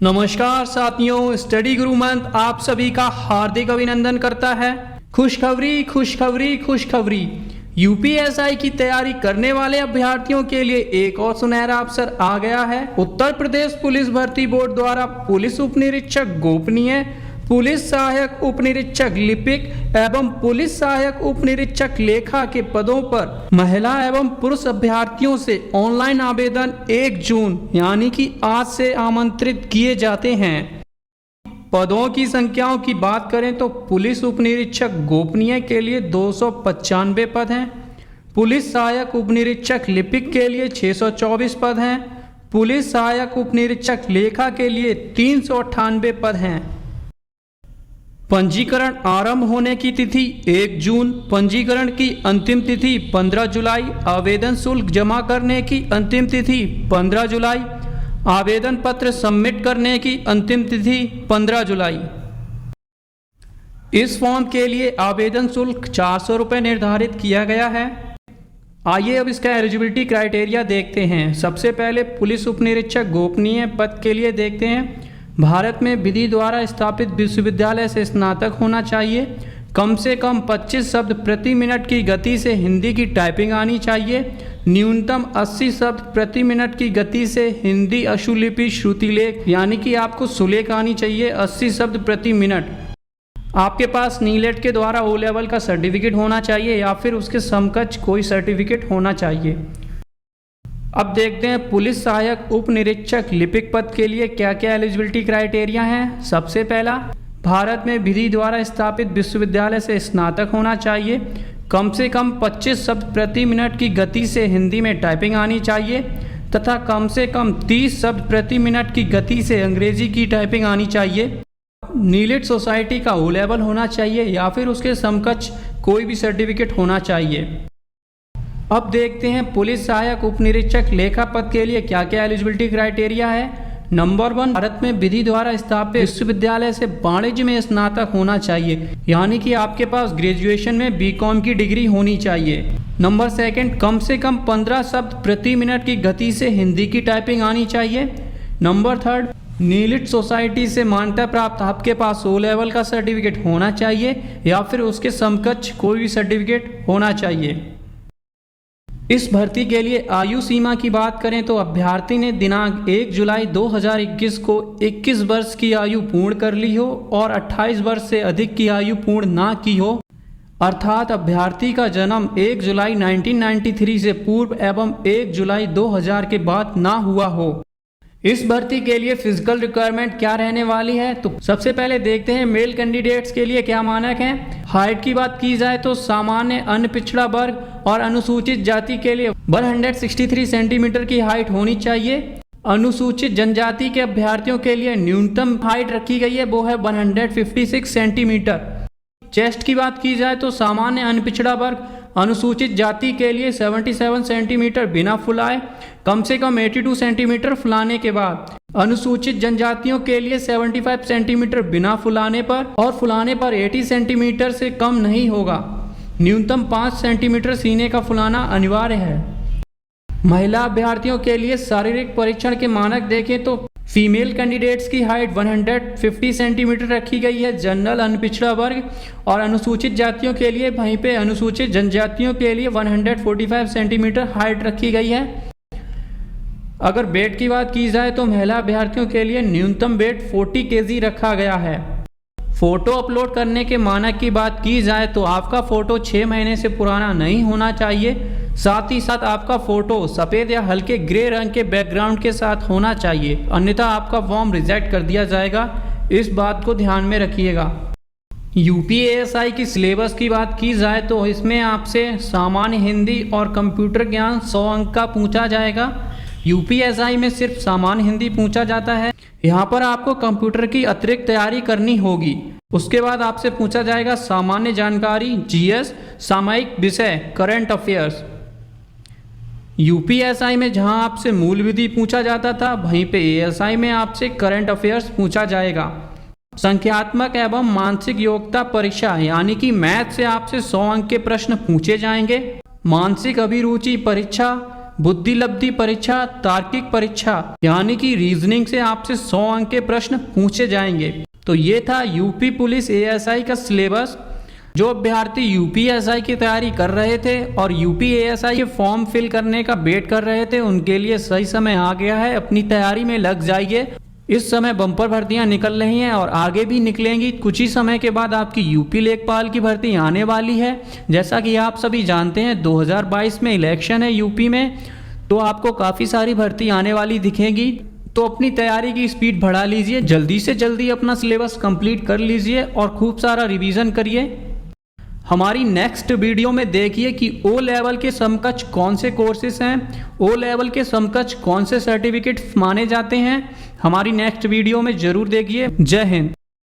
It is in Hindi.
नमस्कार साथियों, स्टडी गुरु मंत्र आप सभी का हार्दिक अभिनंदन करता है। खुशखबरी खुशखबरी खुशखबरी। यूपीएसआई की तैयारी करने वाले अभ्यर्थियों के लिए एक और सुनहरा अवसर आ गया है। उत्तर प्रदेश पुलिस भर्ती बोर्ड द्वारा पुलिस उप निरीक्षक गोपनीय, पुलिस सहायक उप निरीक्षक लिपिक एवं पुलिस सहायक उप निरीक्षक लेखा के पदों पर महिला एवं पुरुष अभ्यर्थियों से ऑनलाइन आवेदन 1 जून यानी कि आज से आमंत्रित किए जाते हैं। पदों की संख्याओं की बात करें तो पुलिस उप निरीक्षक गोपनीय के लिए 295 पद हैं, पुलिस सहायक उप निरीक्षक लिपिक के लिए 624 पद हैं, पुलिस सहायक उप निरीक्षक लेखा के लिए 398 पद हैं। पंजीकरण आरंभ होने की तिथि 1 जून, पंजीकरण की अंतिम तिथि 15 जुलाई, आवेदन शुल्क जमा करने की अंतिम तिथि 15 जुलाई, आवेदन पत्र सबमिट करने की अंतिम तिथि 15 जुलाई। इस फॉर्म के लिए आवेदन शुल्क 400 रुपये निर्धारित किया गया है। आइए अब इसका एलिजिबिलिटी क्राइटेरिया देखते हैं। सबसे पहले पुलिस उप निरीक्षक गोपनीय पद के लिए देखते हैं। भारत में विधि द्वारा स्थापित विश्वविद्यालय से स्नातक होना चाहिए, कम से कम 25 शब्द प्रति मिनट की गति से हिंदी की टाइपिंग आनी चाहिए, न्यूनतम 80 शब्द प्रति मिनट की गति से हिंदी अशुलिपि श्रुतिलेख यानी कि आपको सुलेख आनी चाहिए 80 शब्द प्रति मिनट। आपके पास नीलेट के द्वारा ओ लेवल का सर्टिफिकेट होना चाहिए या फिर उसके समकक्ष कोई सर्टिफिकेट होना चाहिए। अब देखते हैं पुलिस सहायक उप निरीक्षक लिपिक पद के लिए क्या क्या एलिजिबिलिटी क्राइटेरिया हैं। सबसे पहला, भारत में विधि द्वारा स्थापित विश्वविद्यालय से स्नातक होना चाहिए, कम से कम 25 शब्द प्रति मिनट की गति से हिंदी में टाइपिंग आनी चाहिए तथा कम से कम 30 शब्द प्रति मिनट की गति से अंग्रेजी की टाइपिंग आनी चाहिए। नीलिट सोसाइटी का ओ लेवल होना चाहिए या फिर उसके समकक्ष कोई भी सर्टिफिकेट होना चाहिए। अब देखते हैं पुलिस सहायक उप निरीक्षक लेखा पद के लिए क्या क्या एलिजिबिलिटी क्राइटेरिया है। नंबर 1, भारत में विधि द्वारा स्थापित विश्वविद्यालय से वाणिज्य में स्नातक होना चाहिए यानी कि आपके पास ग्रेजुएशन में बीकॉम की डिग्री होनी चाहिए। नंबर 2, कम से कम 15 शब्द प्रति मिनट की गति से हिंदी की टाइपिंग आनी चाहिए। नंबर 3, नीलिट सोसाइटी से मान्यता प्राप्त आपके पास ओ लेवल का सर्टिफिकेट होना चाहिए या फिर उसके समकक्ष कोई भी सर्टिफिकेट होना चाहिए। इस भर्ती के लिए आयु सीमा की बात करें तो अभ्यर्थी ने दिनांक 1 जुलाई 2021 को 21 वर्ष की आयु पूर्ण कर ली हो और 28 वर्ष से अधिक की आयु पूर्ण ना की हो, अर्थात अभ्यर्थी का जन्म 1 जुलाई 1993 से पूर्व एवं 1 जुलाई 2000 के बाद ना हुआ हो। इस भर्ती के लिए फिजिकल रिक्वायरमेंट क्या रहने वाली है तो सबसे पहले देखते हैं मेल कैंडिडेट्स के लिए क्या मानक हैं। हाइट की बात की जाए तो सामान्य अन्य पिछड़ा वर्ग और अनुसूचित जाति के लिए 163 सेंटीमीटर की हाइट होनी चाहिए। अनुसूचित जनजाति के अभ्यर्थियों के लिए न्यूनतम हाइट रखी गई है वो है 156 सेंटीमीटर। चेस्ट की बात की जाए तो सामान्य अन्य पिछड़ा वर्ग अनुसूचित जाति के लिए 77 सेंटीमीटर बिना फुलाए, कम से कम 82 सेंटीमीटर फुलाने के बाद। अनुसूचित जनजातियों के लिए 75 सेंटीमीटर बिना फुलाने पर और फुलाने पर 80 सेंटीमीटर से कम नहीं होगा। न्यूनतम 5 सेंटीमीटर सीने का फुलाना अनिवार्य है। महिला अभ्यर्थियों के लिए शारीरिक परीक्षण के मानक देखें तो फीमेल कैंडिडेट्स की हाइट 150 सेंटीमीटर रखी गई है जनरल अनपिछड़ा वर्ग और अनुसूचित जातियों के लिए वहीं पे अनुसूचित जनजातियों के लिए 145 सेंटीमीटर हाइट रखी गई है। अगर वेट की बात की जाए तो महिला अभ्यर्थियों के लिए न्यूनतम वेट 40 kg रखा गया है। फोटो अपलोड करने के मानक की बात की जाए तो आपका फोटो 6 महीने से पुराना नहीं होना चाहिए, साथ ही साथ आपका फोटो सफ़ेद या हल्के ग्रे रंग के बैकग्राउंड के साथ होना चाहिए, अन्यथा आपका फॉर्म रिजेक्ट कर दिया जाएगा। इस बात को ध्यान में रखिएगा। यूपीएसआई की सिलेबस की बात की जाए तो इसमें आपसे सामान्य हिंदी और कंप्यूटर ज्ञान 100 अंक का पूछा जाएगा। यूपीएसआई में सिर्फ सामान्य हिंदी पूछा जाता है, यहाँ पर आपको कंप्यूटर की अतिरिक्त तैयारी करनी होगी। उसके बाद आपसे पूछा जाएगा सामान्य जानकारी, जीएस, सामयिक विषय, करंट अफेयर्स। यूपीएसआई में जहां आपसे मूल विधि पूछा जाता था वहीं पे एएसआई में आपसे करंट अफेयर्स पूछा जाएगा। संख्यात्मक एवं मानसिक योग्यता परीक्षा यानी कि मैथ से आपसे 100 अंक के प्रश्न पूछे जाएंगे। मानसिक अभिरुचि परीक्षा बुद्धि लब्धि परीक्षा, तार्किक परीक्षा यानी कि रीजनिंग से आपसे 100 अंक के प्रश्न पूछे जाएंगे। तो ये था यूपी पुलिस एएसआई का सिलेबस। जो अभ्यर्थी यूपी एएसआई की तैयारी कर रहे थे और यूपी एएसआई के फॉर्म फिल करने का वेट कर रहे थे, उनके लिए सही समय आ गया है। अपनी तैयारी में लग जाइए। इस समय बम्पर भर्तियां निकल रही हैं और आगे भी निकलेंगी। कुछ ही समय के बाद आपकी यूपी लेखपाल की भर्ती आने वाली है। जैसा कि आप सभी जानते हैं 2022 में इलेक्शन है यूपी में, तो आपको काफ़ी सारी भर्ती आने वाली दिखेगी। तो अपनी तैयारी की स्पीड बढ़ा लीजिए, जल्दी से जल्दी अपना सिलेबस कंप्लीट कर लीजिए और खूब सारा रिवीजन करिए। हमारी नेक्स्ट वीडियो में देखिए कि ओ लेवल के समकक्ष कौन से कोर्सेस हैं, ओ लेवल के समकक्ष कौन से सर्टिफिकेट्स माने जाते हैं। हमारी नेक्स्ट वीडियो में ज़रूर देखिए। जय हिंद।